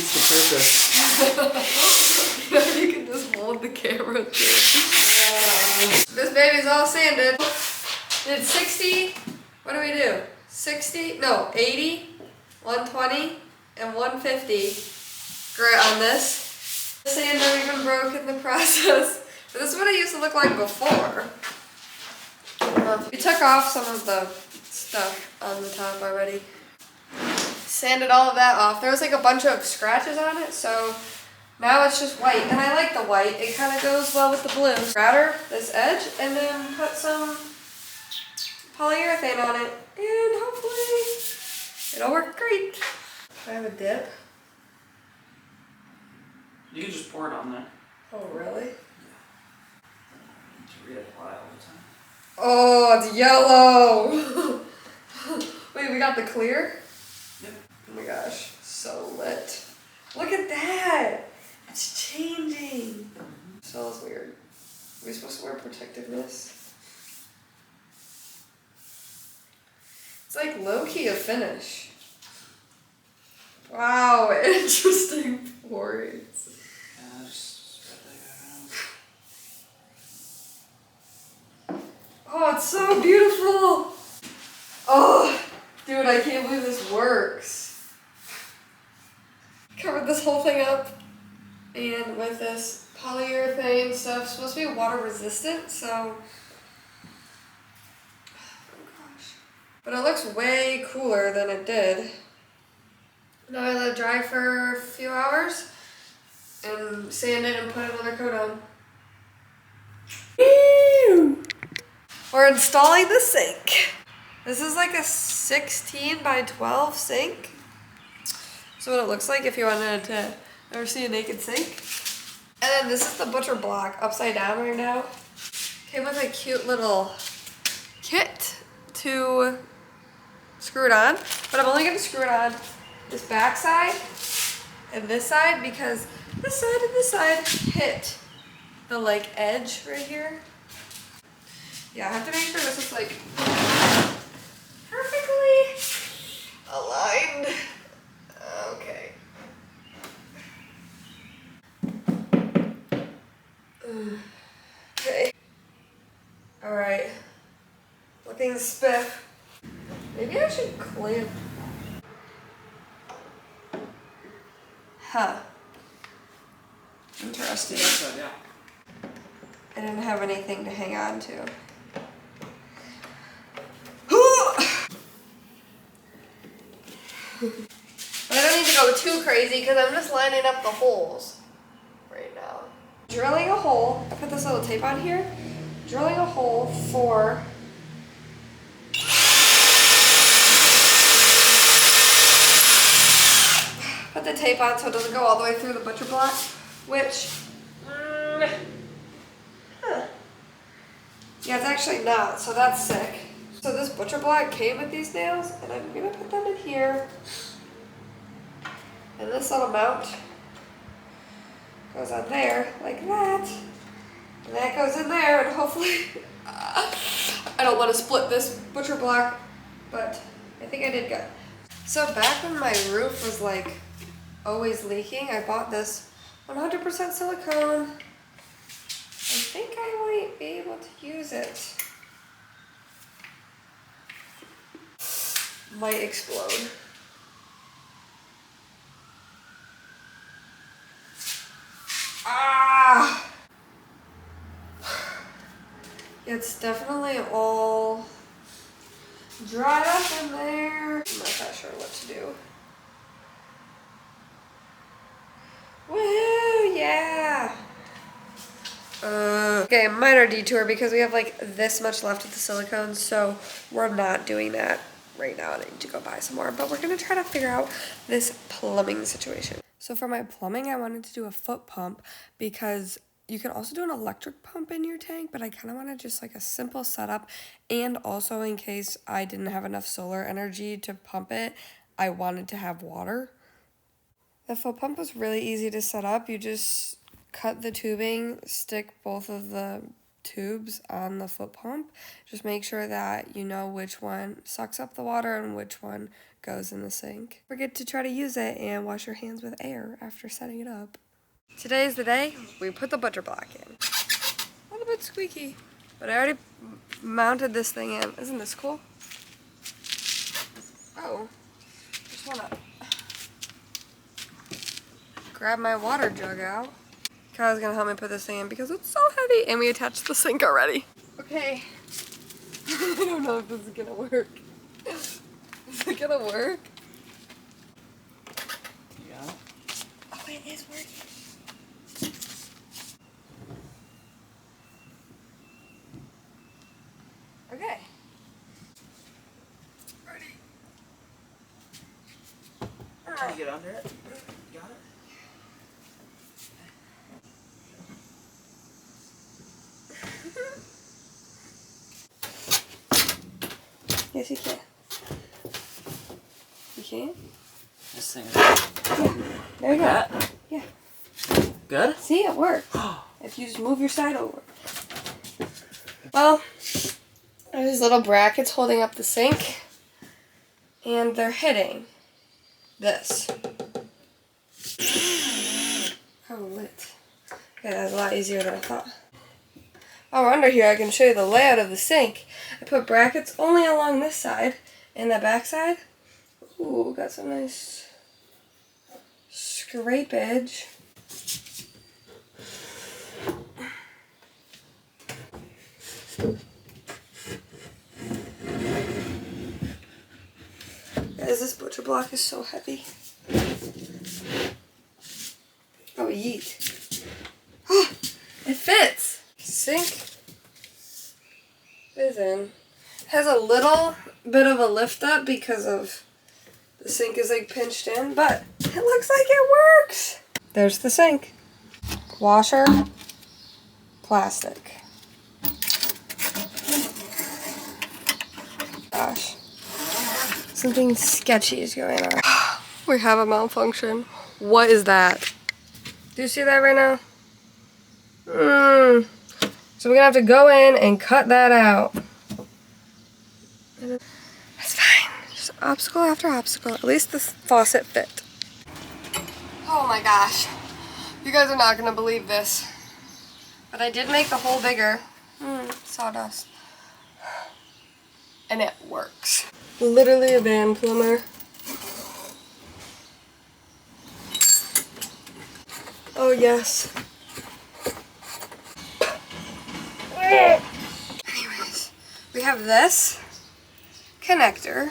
defeats the purpose. Yeah, you can just hold the camera too. This baby's all sanded. It's 60, what do we do? 60, no, 80, 120, and 150 grit on this. The sand never even broke in the process. But this is what it used to look like before. We took off some of the stuff on the top already. Sanded all of that off. There was like a bunch of scratches on it, so now it's just white. And I like the white. It kind of goes well with the blue. Router this edge and then put some polyurethane on it. And hopefully it'll work great. I have a dip. You can just pour it on there. Oh, really? Yeah. To reapply all the time. Oh, it's yellow. Wait, we got the clear? Yep. Oh my gosh, so lit. Look at that. It's changing. Smells weird. Are we supposed to wear protectiveness? It's like low-key a finish. Wow, interesting ports. Yeah, just spread that around. Oh, it's so beautiful. Oh, dude, I can't believe this works. Covered this whole thing up and with this polyurethane stuff. It's supposed to be water resistant, so oh gosh. But it looks way cooler than it did. Now I let it dry for a few hours and sand it and put another coat on. Woo! We're installing the sink. This is like a 16 by 12 sink. So what it looks like if you wanted to ever see a naked sink. And then this is the butcher block upside down right now. Came with a cute little kit to screw it on. But I'm only going to screw it on this back side and this side because this side and this side hit the like edge right here. Yeah, I have to make sure this is like perfectly aligned. Okay. Okay. Alright. Looking spiff. Maybe I should clamp. Huh. Interesting. So, yeah. I didn't have anything to hang on to. But I don't need to go too crazy because I'm just lining up the holes right now. Drilling a hole, I put this little tape on here. Drilling a hole for put the tape on so it doesn't go all the way through the butcher block, which yeah, it's actually not, so that's sick. So this butcher block came with these nails, and I'm gonna put them in here. And this little mount goes on there, like that. And that goes in there, and hopefully, I don't want to split this butcher block, but I think I did good. So back when my roof was like always leaking, I bought this 100% silicone. I think I might be able to use it. Might explode. Ah! It's definitely all dried up in there. I'm not that sure what to do. Woohoo! Yeah! Okay, minor detour because we have like this much left of the silicone, so we're not doing that right now. I need to go buy some more, but we're gonna try to figure out this plumbing situation. So for my plumbing, I wanted to do a foot pump because you can also do an electric pump in your tank, but I kind of wanted just like a simple setup, and also in case I didn't have enough solar energy to pump it, I wanted to have water. The foot pump was really easy to set up. You just cut the tubing, stick both of the tubes on the foot pump. Just make sure that you know which one sucks up the water and which one goes in the sink. Forget to try to use it and wash your hands with air after setting it up. Today's the day we put the butcher block in. A little bit squeaky, but I already mounted this thing in. Isn't this cool? Oh, just wanna grab my water jug out. Kyle's gonna help me put this thing in because it's so heavy, and we attached the sink already. Okay, I don't know if this is gonna work. Is it gonna work? Yeah. Oh, it is working. Okay. Ready. Can you get under it? Got it? Yes, you can. You can? This thing is There you go. that. Yeah. Good? See, it works. If you just move your side over. Well, there's little brackets holding up the sink, and they're hitting this. Oh, lit. Okay, that's a lot easier than I thought. While we're under here, I can show you the layout of the sink. I put brackets only along this side and the back side. Ooh, got some nice scrapage. Guys, this butcher block is so heavy. Oh, yeet. Oh, it fits. Sink is in. Has a little bit of a lift up because of the sink is like pinched in, but it looks like it works. There's the sink. Washer, plastic. Gosh. Something sketchy is going on. We have a malfunction. What is that? Do you see that right now? So we're gonna have to go in and cut that out. That's fine. Just obstacle after obstacle. At least the faucet fit. Oh my gosh. You guys are not gonna believe this. But I did make the hole bigger. Sawdust. And it works. Literally a van plumber. Oh yes. Anyways, we have this connector.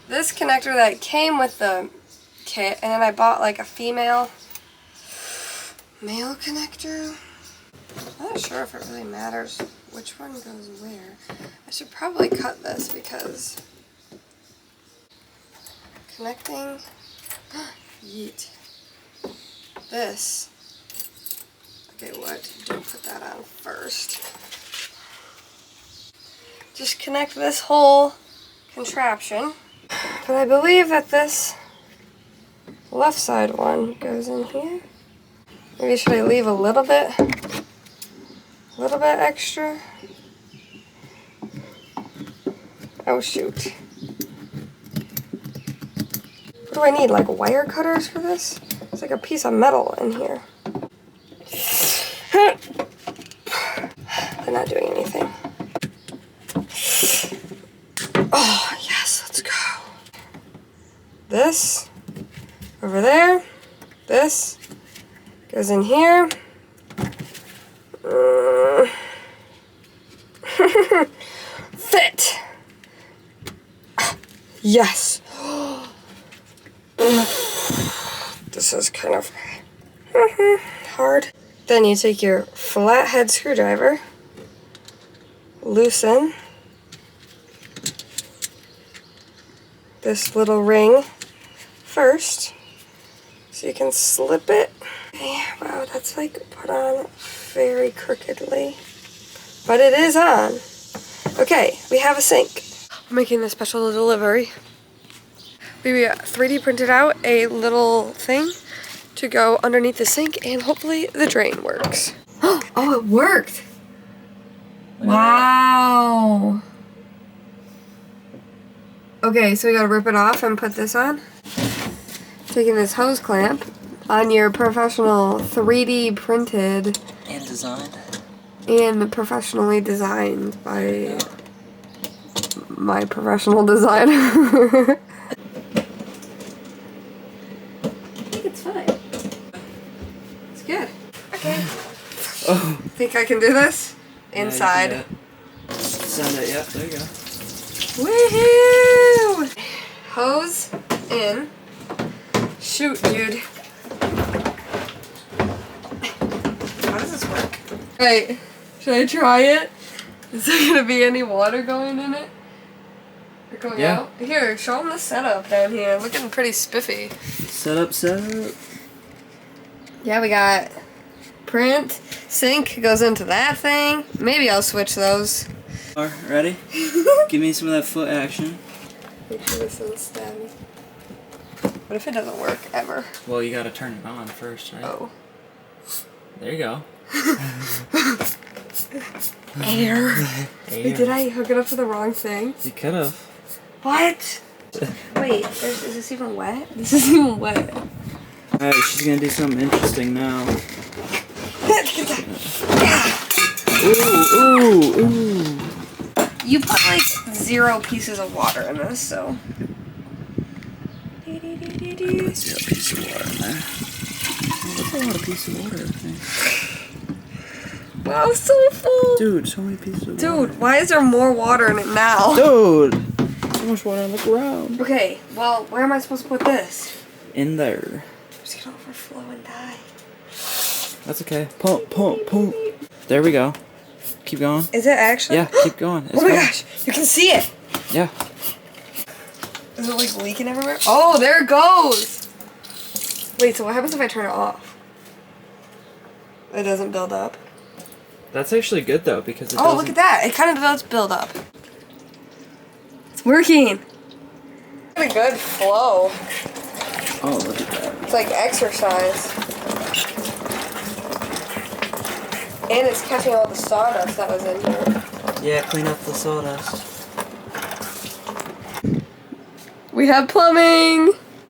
This connector that came with the kit, and then I bought like a male connector. I'm not sure if it really matters which one goes where. I should probably cut this because connecting, yeet. This, okay, what? Don't put that on first. Just connect this whole contraption. But I believe that this left side one goes in here. Maybe should I leave a little bit extra? Oh shoot. What do I need, like wire cutters for this? It's like a piece of metal in here. They're not doing anything. Oh, yes, let's go. This, over there. This goes in here. Fit. Yes. This is kind of hard. Then you take your flathead screwdriver, loosen this little ring first so you can slip it. Okay, wow, that's like put on very crookedly, but it is on. Okay, we have a sink. We're making a special delivery. We 3D printed out a little thing to go underneath the sink, and hopefully the drain works. Oh, it worked! Wow! Okay, so we gotta rip it off and put this on. Taking this hose clamp on your professional 3D printed And designed. and professionally designed by my professional designer. I think it's fine. It's good. Okay. Oh. Think I can do this? Yeah, Inside. you can do it. Send it, yep, there you go. Woohoo! Hose in. Shoot, dude. How does this work? Wait, should I try it? Is there gonna be any water going in it? Or going out? Here, show them the setup down here. Looking pretty spiffy. Setup. Yeah, we got print. Sink goes into that thing. Maybe I'll switch those. Ready? Give me some of that foot action. Make sure this isn't stabby. What if it doesn't work ever? Well, you gotta turn it on first, right? Oh. There you go. Air. Wait, did I hook it up to the wrong thing? You could've. What? Wait, is this even wet? This is even wet. Alright, she's gonna do something interesting now. Ooh. You put like 0 pieces of water in this, so. 0 piece of water in there. That's a lot of pieces of water, I think. Wow, so full. Dude, so many pieces of water. Dude, why is there more water in it now? Dude! So much water on the ground. Okay, well, where am I supposed to put this? In there. I'm just gonna overflow and die. That's okay. Pump. There we go. Keep going. Is it actually? Yeah, keep going. It's Oh my going. gosh, you can see it. Yeah. Is it like leaking everywhere? Oh, there it goes. Wait, so what happens if I turn it off? It doesn't build up. That's actually good though because it Oh, look at that. It kind of does build up. It's working. Got a good flow. Oh, look at that. It's like exercise. And it's catching all the sawdust that was in here. Yeah, clean up the sawdust. We have plumbing!